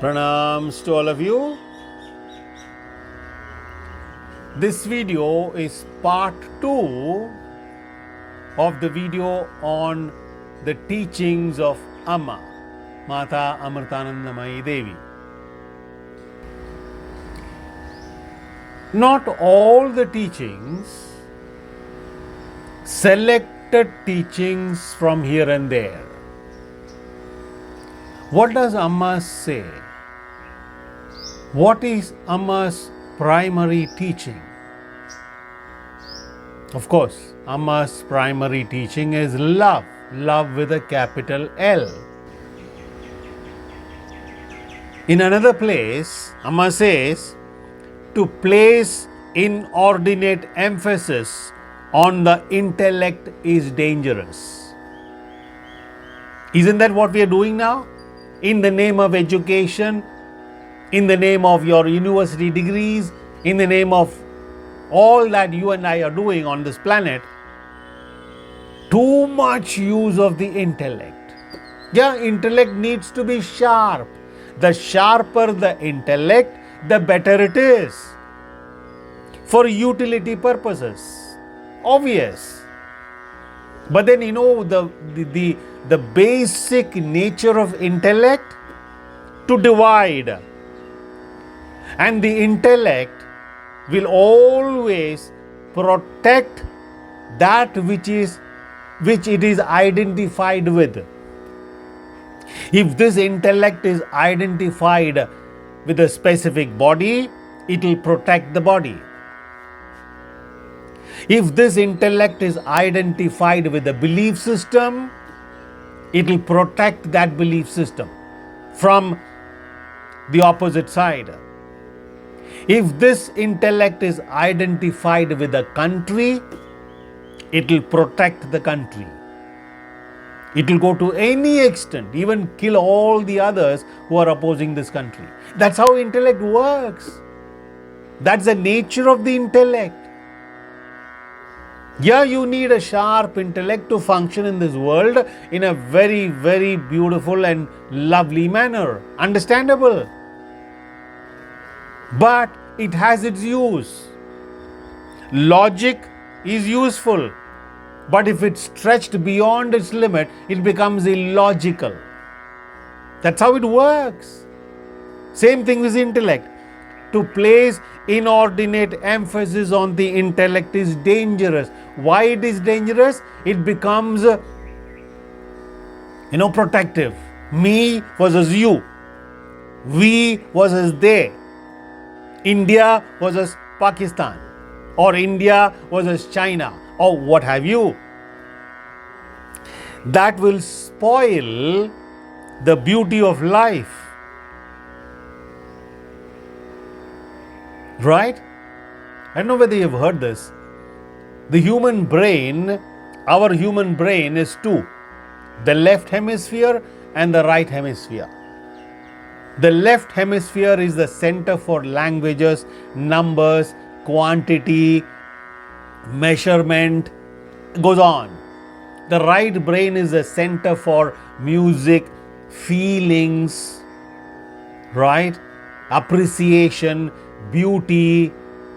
Pranams to all of you. This video is part 2 of the video on the teachings of Amma, Mata Amritanandamayi Devi. Not all the teachings, selected teachings from here and there. What does Amma say? What is Amma's primary teaching? Of course, Amma's primary teaching is love, love with a capital L. In another place, Amma says to place inordinate emphasis on the intellect is dangerous. Isn't that what we are doing now? In the name of education, in the name of your university degrees, in the name of all that you and I are doing on this planet, too much use of the intellect. Yeah, intellect needs to be sharp. The sharper the intellect, the better it is. For utility purposes. Obvious. But then the basic nature of intellect to divide. And the intellect will always protect that which it is identified with. If this intellect is identified with a specific body, it will protect the body. If this intellect is identified with a belief system, it will protect that belief system from the opposite side. If this intellect is identified with a country, it will protect the country. It will go to any extent, even kill all the others who are opposing this country. That's how intellect works. That's the nature of the intellect. Yeah, you need a sharp intellect to function in this world in a very, very beautiful and lovely manner. Understandable. But it has its use. Logic is useful. But if it's stretched beyond its limit, it becomes illogical. That's how it works. Same thing with intellect. To place inordinate emphasis on the intellect is dangerous. Why it is dangerous? It becomes, protective. Me versus you. We versus they. India versus Pakistan. Or India versus China. Or what have you. That will spoil the beauty of life. Right? I don't know whether you've heard this. The human brain, our human brain is two. The left hemisphere and the right hemisphere. The left hemisphere is the center for languages, numbers, quantity, measurement, goes on. The right brain is the center for music, feelings, right? Appreciation, beauty,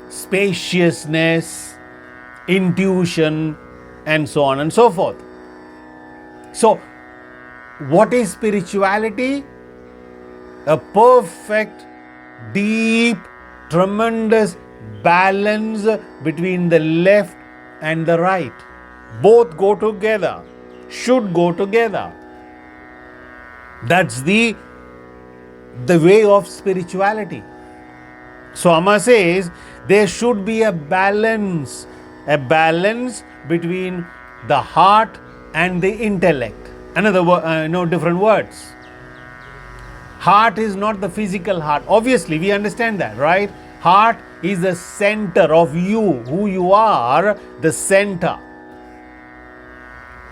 spaciousness, intuition, and so on and so forth. So, what is spirituality? A perfect, deep, tremendous balance between the left and the right. Both go together, should go together. That's the way of spirituality. So Amma says there should be a balance between the heart and the intellect. Different words. Heart is not the physical heart. Obviously, we understand that, right? Heart is the center of you, who you are, the center.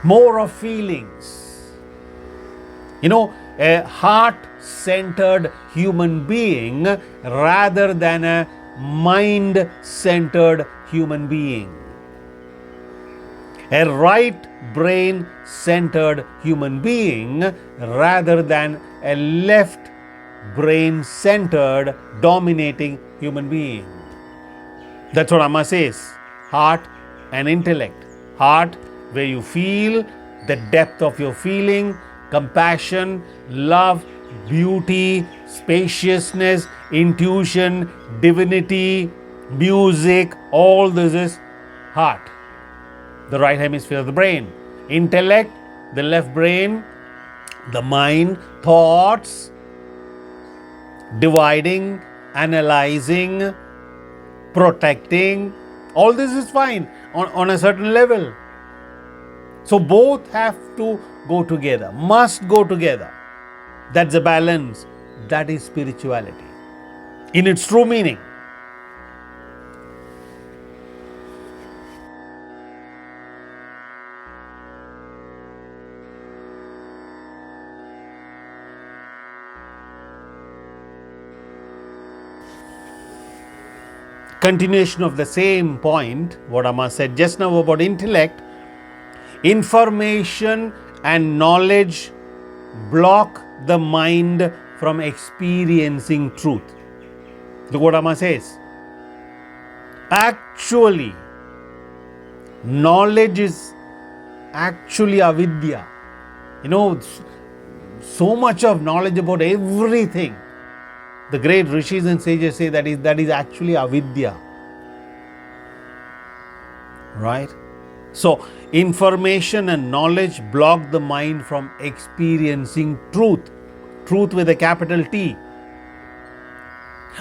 More of feelings. A heart-centered human being rather than a mind-centered human being. A right brain-centered human being rather than a left brain-centered, dominating human being. That's what Amma says. Heart and intellect. Heart, where you feel the depth of your feeling, compassion, love, beauty, spaciousness, intuition, divinity, music, all this is heart, the right hemisphere of the brain. Intellect, the left brain, the mind, thoughts, dividing, analyzing, protecting, all this is fine on a certain level. So both have to go together, must go together. That's a balance. That is spirituality in its true meaning. Continuation of the same point, what Amma said just now about intellect. Information and knowledge block the mind from experiencing truth. Look what Amma says. Actually, knowledge is actually avidya. So much of knowledge about everything. The great rishis and sages say that is actually avidya. Right? So, information and knowledge block the mind from experiencing truth. Truth with a capital T.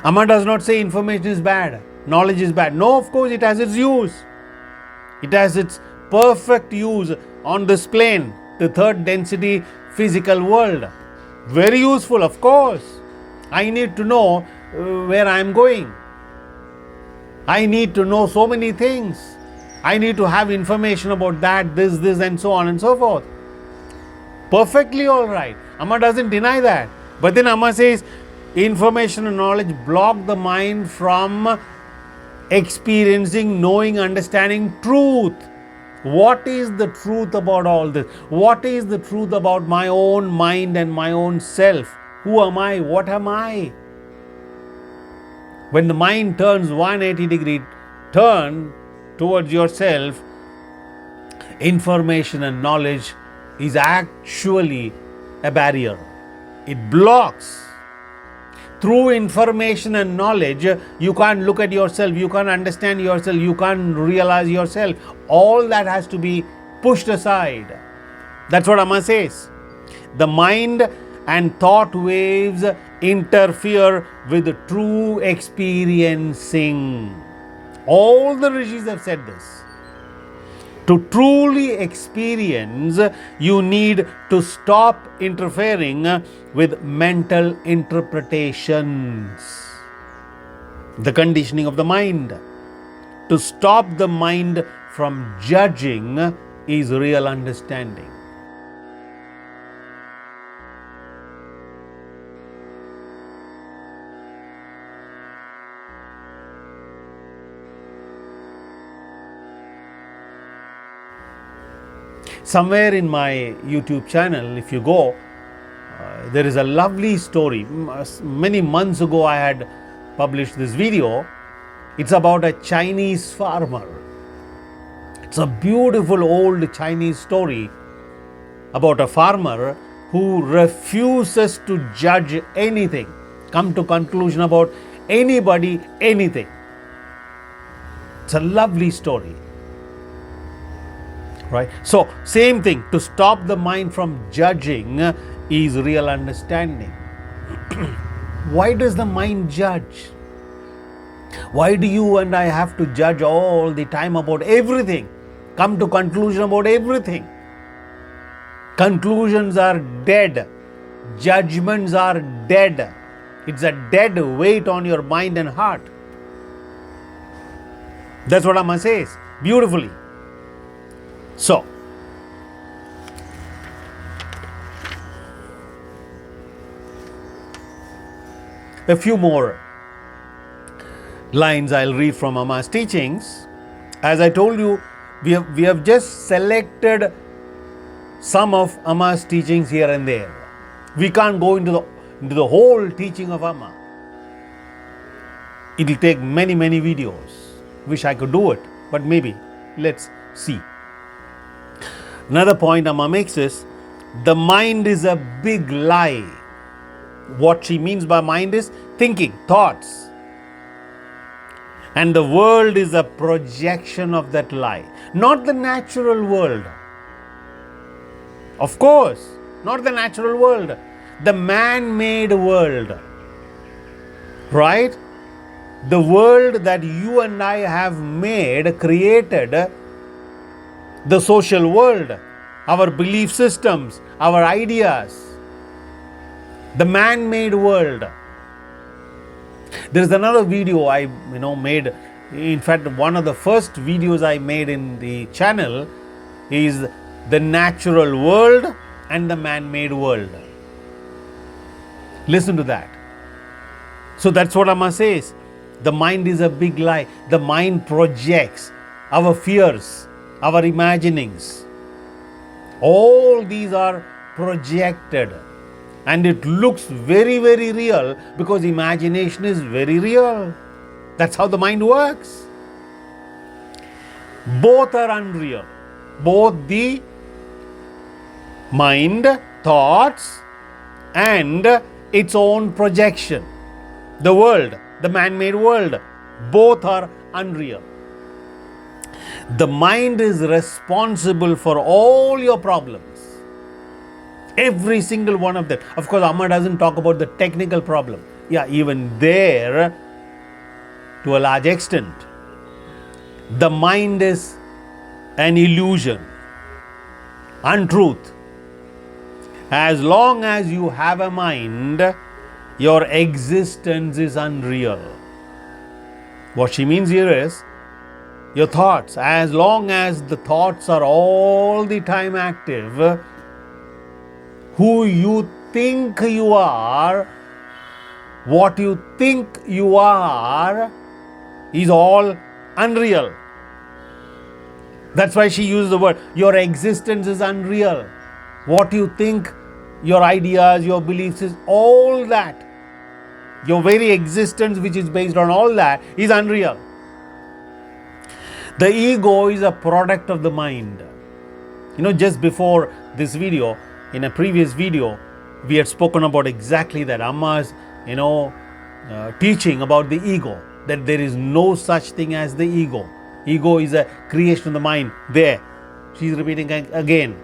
Amma does not say information is bad, knowledge is bad. No, of course, it has its use. It has its perfect use on this plane, the third density physical world. Very useful, of course. I need to know where I am going. I need to know so many things. I need to have information about that, this, and so on and so forth. Perfectly all right. Amma doesn't deny that. But then Amma says, information and knowledge block the mind from experiencing, knowing, understanding truth. What is the truth about all this? What is the truth about my own mind and my own self? Who am I? What am I? When the mind turns 180-degree turn towards yourself, information and knowledge is actually a barrier. It blocks. Through information and knowledge, you can't look at yourself, you can't understand yourself, you can't realize yourself. All that has to be pushed aside. That's what Amma says. The mind and thought waves interfere with the true experiencing. All the rishis have said this. To truly experience, you need to stop interfering with mental interpretations. The conditioning of the mind. To stop the mind from judging is real understanding. Somewhere in my YouTube channel, if you go, there is a lovely story. Many months ago, I had published this video. It's about a Chinese farmer. It's a beautiful old Chinese story about a farmer who refuses to judge anything, come to conclusion about anybody, anything. It's a lovely story. Right? So, same thing, to stop the mind from judging is real understanding. Why does the mind judge? Why do you and I have to judge all the time about everything? Come to conclusion about everything. Conclusions are dead. Judgments are dead. It's a dead weight on your mind and heart. That's what Amma says beautifully. So, a few more lines I'll read from Amma's teachings. As I told you, we have just selected some of Amma's teachings here and there. We can't go into into the whole teaching of Amma. It will take many, many videos. Wish I could do it, but maybe. Let's see. Another point Amma makes is, the mind is a big lie. What she means by mind is thinking, thoughts. And the world is a projection of that lie. Not the natural world. Of course, not the natural world. The man-made world. Right? The world that you and I have made, created, the social world, our belief systems, our ideas, the man-made world. There is another video I made. In fact, one of the first videos I made in the channel is the natural world and the man-made world. Listen to that. So that's what Amma says. The mind is a big lie. The mind projects our fears, our imaginings. All these are projected. And it looks very, very real because imagination is very real. That's how the mind works. Both are unreal. Both the mind, thoughts, and its own projection. The world, the man-made world, both are unreal. The mind is responsible for all your problems. Every single one of them. Of course, Amma doesn't talk about the technical problem. Yeah, even there, to a large extent, the mind is an illusion, untruth. As long as you have a mind, your existence is unreal. What she means here is, your thoughts, as long as the thoughts are all the time active, who you think you are, what you think you are, is all unreal. That's why she used the word, your existence is unreal. What you think, your ideas, your beliefs, is all that. Your very existence, which is based on all that, is unreal. The ego is a product of the mind. Just before this video, in a previous video, we had spoken about exactly that. Amma's, teaching about the ego, that there is no such thing as the ego. Ego is a creation of the mind. There, she's repeating again.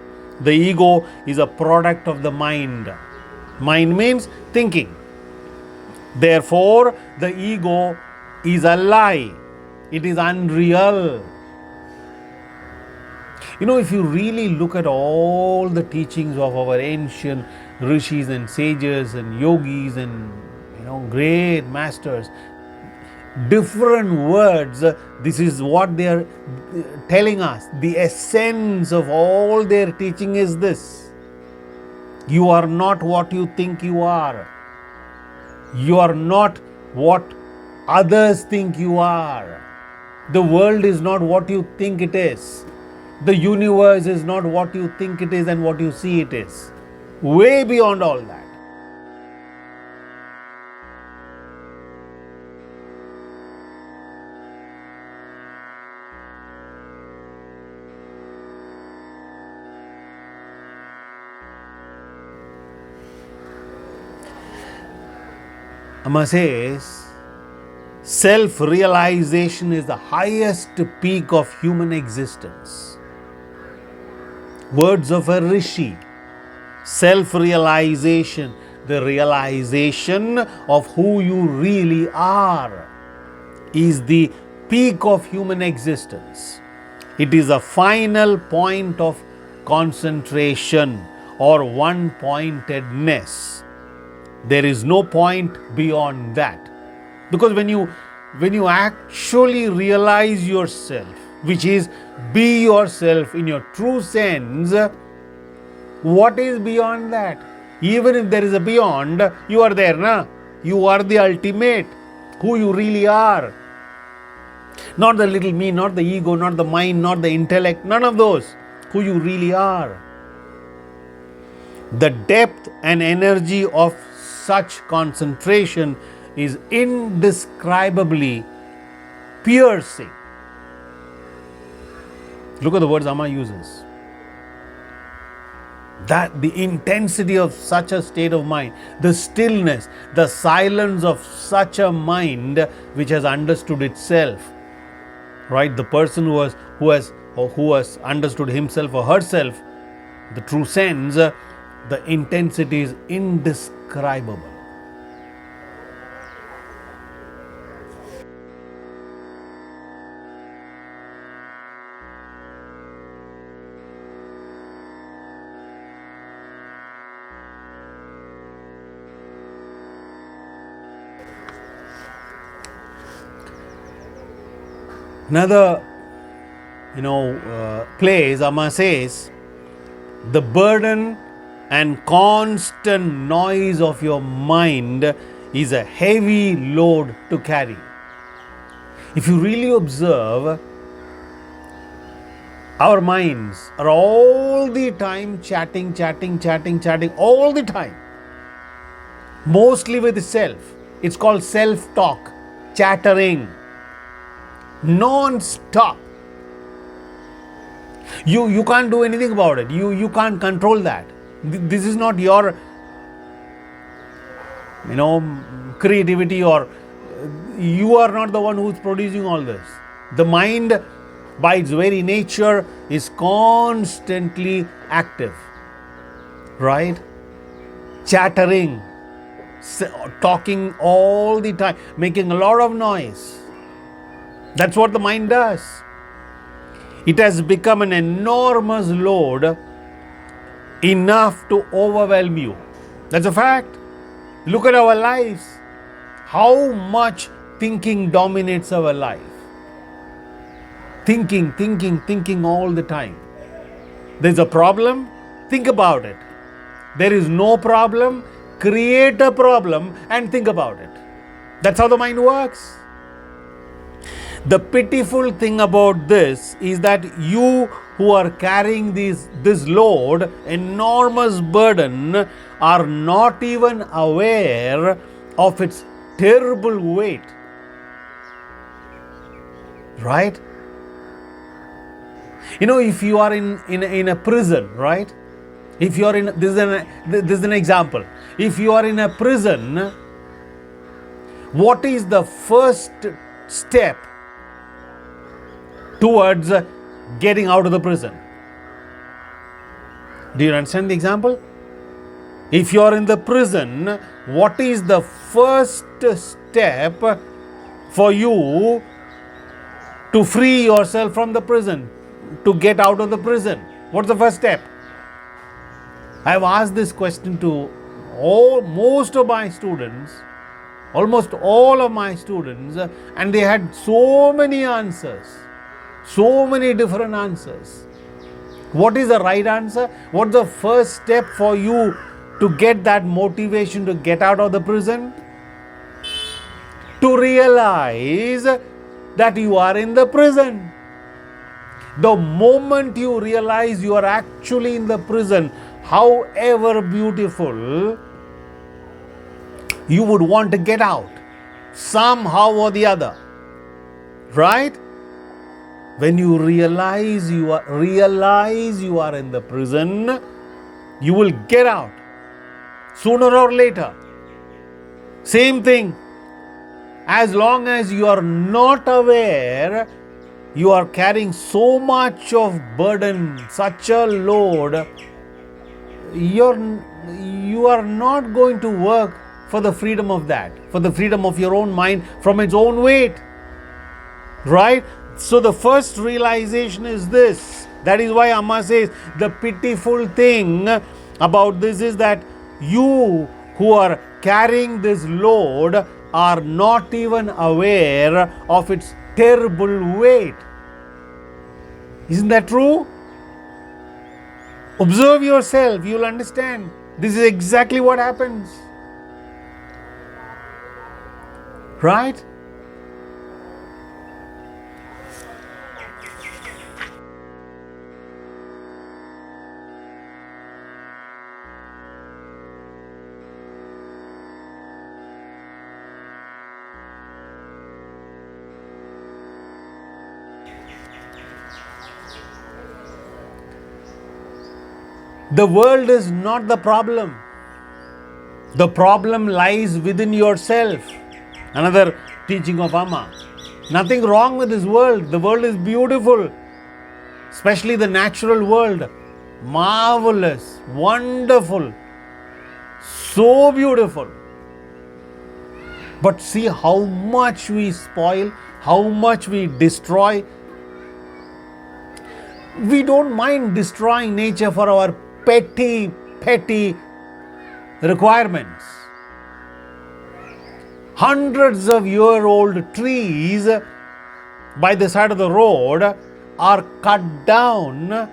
The ego is a product of the mind. Mind means thinking. Therefore, the ego is a lie. It is unreal. If you really look at all the teachings of our ancient rishis and sages and yogis and great masters, different words, this is what they are telling us. The essence of all their teaching is this: you are not what you think you are. You are not what others think you are. The world is not what you think it is. The universe is not what you think it is and what you see it is. Way beyond all that. Amma says, self-realization is the highest peak of human existence. Words of a rishi. Self-realization, the realization of who you really are, is the peak of human existence. It is a final point of concentration or one-pointedness. There is no point beyond that. Because when you actually realize yourself, which is be yourself in your true sense, what is beyond that? Even if there is a beyond, you are there, na? You are the ultimate, who you really are. Not the little me, not the ego, not the mind, not the intellect, none of those. Who you really are. The depth and energy of such concentration is indescribably piercing. Look at the words Amma uses. That the intensity of such a state of mind, the stillness, the silence of such a mind which has understood itself, right? The person who has understood himself or herself, the true sense, the intensity is indescribable. Another, place, Amma says, the burden and constant noise of your mind is a heavy load to carry. If you really observe, our minds are all the time chatting all the time. Mostly with self. It's called self-talk, chattering. Non-stop. You can't do anything about it. You can't control that. This is not your creativity, or you are not the one who's producing all this. The mind by its very nature is constantly active, right? Chattering, talking all the time, making a lot of noise. That's what the mind does. It has become an enormous load, enough to overwhelm you. That's a fact. Look at our lives. How much thinking dominates our life. Thinking all the time. There's a problem, think about it. There is no problem, create a problem and think about it. That's how the mind works. The pitiful thing about this is that you who are carrying this load, enormous burden, are not even aware of its terrible weight. Right? If you are in a prison, right? If you are in, this is an example. If you are in a prison, what is the first step towards getting out of the prison? Do you understand the example? If you are in the prison, what is the first step for you to free yourself from the prison, to get out of the prison? What's the first step? I have asked this question to most of my students, almost all of my students, and they had so many answers. So many different answers. What is the right answer? What's the first step for you to get that motivation to get out of the prison? To realize that you are in the prison. The moment you realize you are actually in the prison, however beautiful, you would want to get out somehow or the other. Right? When you realize you are in the prison, you will get out sooner or later. Same thing. As long as you are not aware, you are carrying so much of burden, such a load, you are not going to work for the freedom of that, for the freedom of your own mind from its own weight. Right? So the first realization is this. That is why Amma says the pitiful thing about this is that you who are carrying this load are not even aware of its terrible weight. Isn't that true? Observe yourself, you will understand. This is exactly what happens. Right? The world is not the problem. The problem lies within yourself. Another teaching of Amma. Nothing wrong with this world. The world is beautiful. Especially the natural world. Marvelous, wonderful, so beautiful. But see how much we spoil, how much we destroy. We don't mind destroying nature for our petty requirements. Hundreds of year-old trees by the side of the road are cut down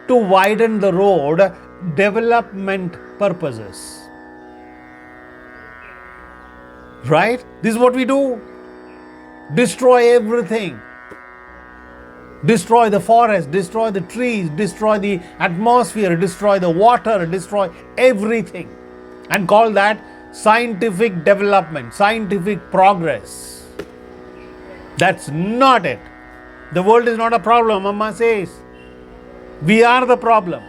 to widen the road, development purposes. Right? This is what we do. Destroy everything. Destroy the forest, destroy the trees, destroy the atmosphere, destroy the water, destroy everything. And call that scientific development, scientific progress. That's not it. The world is not a problem, Amma says. We are the problem.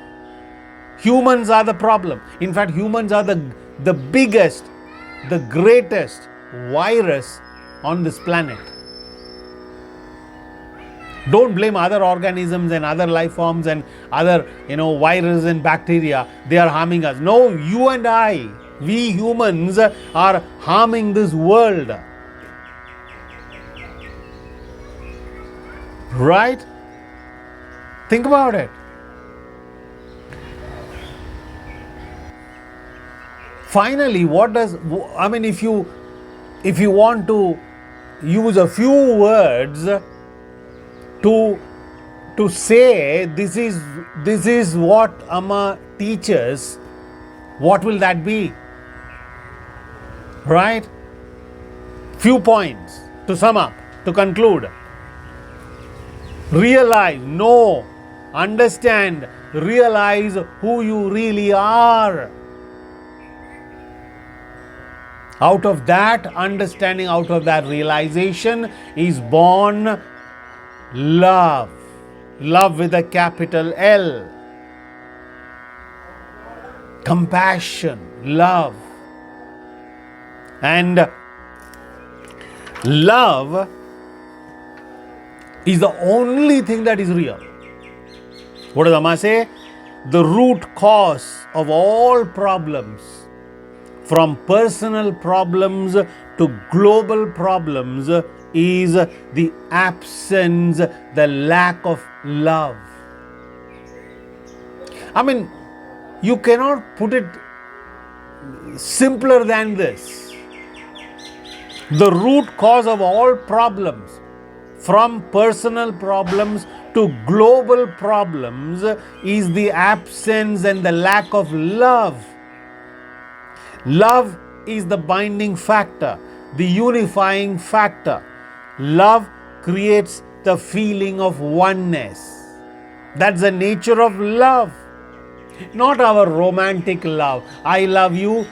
Humans are the problem. In fact, humans are the biggest, the greatest virus on this planet. Don't blame other organisms and other life forms and other, viruses and bacteria. They are harming us. No, you and I, we humans are harming this world. Right? Think about it. Finally, if you want to use a few words to say this is what Amma teaches, what will that be? Right? Few points to sum up, to conclude. Realize, know, understand, realize who you really are. Out of that understanding, out of that realization is born love. Love with a capital L. Compassion, love. And love is the only thing that is real. What does Amma say? The root cause of all problems, from personal problems to global problems, is the absence, the lack of love. You cannot put it simpler than this. The root cause of all problems, from personal problems to global problems, is the absence and the lack of love. Love is the binding factor, the unifying factor. Love creates the feeling of oneness. That's the nature of love. Not our romantic love. I love you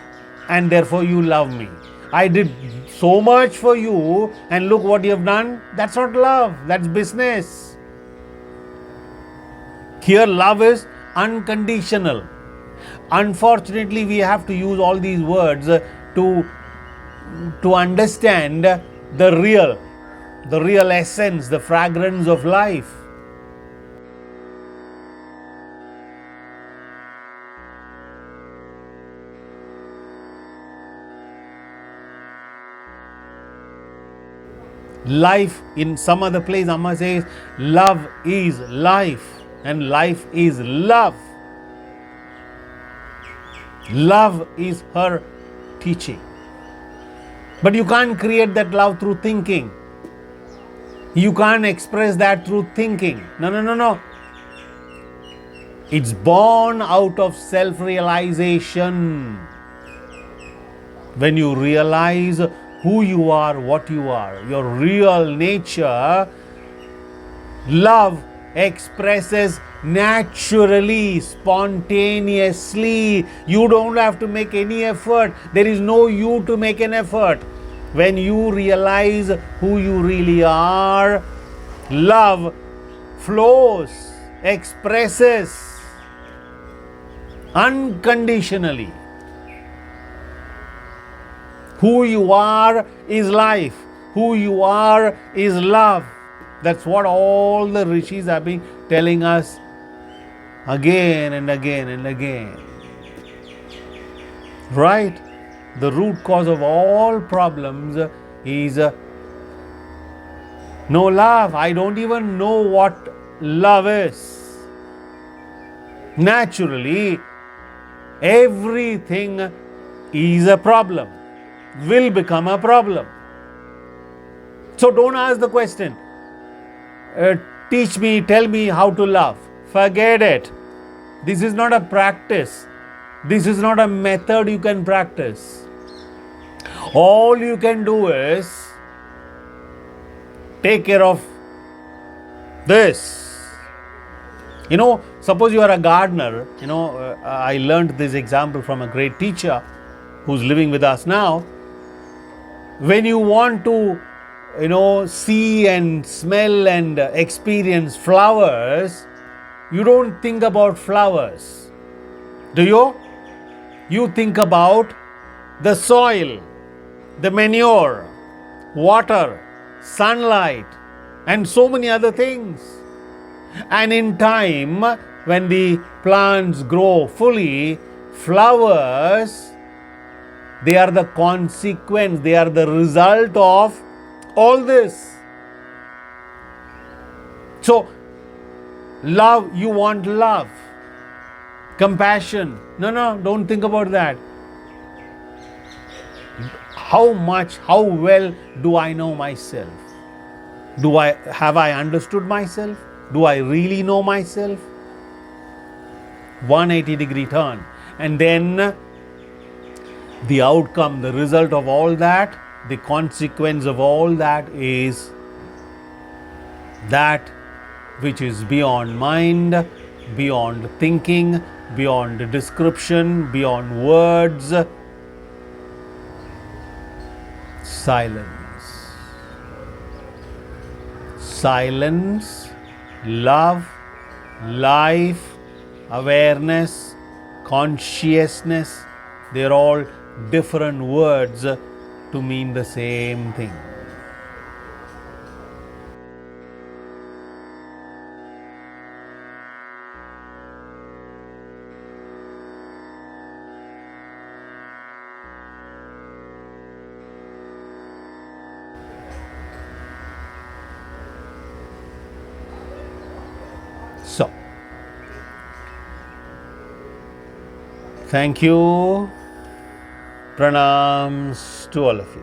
and therefore you love me. I did so much for you and look what you have done. That's not love. That's business. Here love is unconditional. Unfortunately, we have to use all these words to understand the real essence, the fragrance of life. Life, in some other place, Amma says, love is life and life is love. Love is her teaching. But you can't create that love through thinking. You can't express that through thinking. No. It's born out of self-realization. When you realize who you are, what you are, your real nature, love expresses naturally, spontaneously. You don't have to make any effort. There is no you to make an effort. When you realize who you really are, love flows, expresses. unconditionally. Who you are is life. Who you are is love. That's what all the rishis have been telling us again and again and again. Right? The root cause of all problems is no love. I don't even know what love is. Naturally, everything is a problem, will become a problem. So don't ask the question, teach me, tell me how to love. Forget it. This is not a practice. This is not a method you can practice. All you can do is take care of this. Suppose you are a gardener. I learned this example from a great teacher who's living with us now. When you want to, see and smell and experience flowers, you don't think about flowers. Do you? You think about the soil, the manure, water, sunlight, and so many other things. And in time, when the plants grow fully, flowers, they are the consequence, they are the result of all this. So, love, you want love, compassion. No, don't think about that. How well do I know myself? Have I understood myself? Do I really know myself? 180-degree turn. And then the outcome, the result of all that, the consequence of all that is that which is beyond mind, beyond thinking, beyond description, beyond words. Silence. Silence, love, life, awareness, consciousness, they're all different words to mean the same thing. So, thank you. Pranams to all of you.